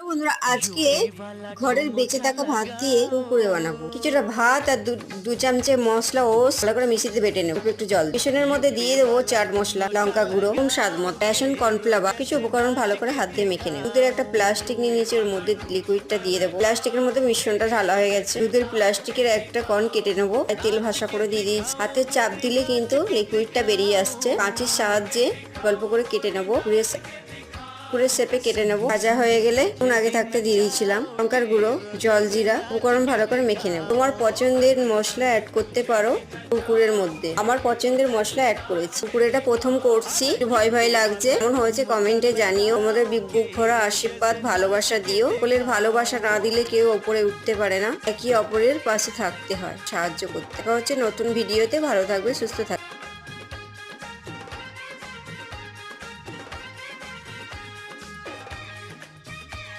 বন্ধুরা, আজকে ঘরের বেঁচে থাকা ভাত দিয়ে কুরকুরে বানাবো। কিছুটা ভাত আর দু চামচে মশলা ও ভালো করে মিশিয়ে বেটে নেবো। একটু জল বেসনের মধ্যে দিয়ে দেবো চাট মশলা, লঙ্কা গুঁড়ো, স্বাদ মতো বেসন, কর্নফ্লাওয়ার, কিছু উপকরণ ভালো করে হাত দিয়ে মেখে নেবো। দুধের একটা প্লাস্টিক নিয়ে নিচে ওর মধ্যে লিকুইডটা দিয়ে দেবো। প্লাস্টিকের মধ্যে মিশ্রণটা ঢালা হয়ে গেছে। দুধের প্লাস্টিকের একটা কর্ন কেটে নেবো, তেল ভাসা করে দিয়ে দিয়েছি। হাতে চাপ দিলে কিন্তু লিকুইডটা বেরিয়ে আসছে। কাঁচির সাহায্যে গল্প করে কেটে নেবো। পুরো শেপে কেটে নেবো। ভাজা হয়ে গেলে আগে থাকতে দিয়ে দিয়েছিলাম লঙ্কার গুঁড়ো, জল, জিরা, উপকরণ ভালো করে মেখে নেবো। তোমার পছন্দের মশলা অ্যাড করতে পারো কুরকুরের মধ্যে। আমার পছন্দের মশলা অ্যাড করেছি। কুরকুরেটা প্রথম করছি, ভয় ভয় লাগছে। কেমন হয়েছে কমেন্টে জানিও। আমাদের বুক ভরা আশীর্বাদ, ভালোবাসা দিও। সকলের ভালোবাসা না দিলে কেউ ওপরে উঠতে পারে না। একে অপরের পাশে থাকতে হয়, সাহায্য করতে। দেখা হচ্ছে নতুন ভিডিওতে। ভালো থাকবে, সুস্থ থাকবে।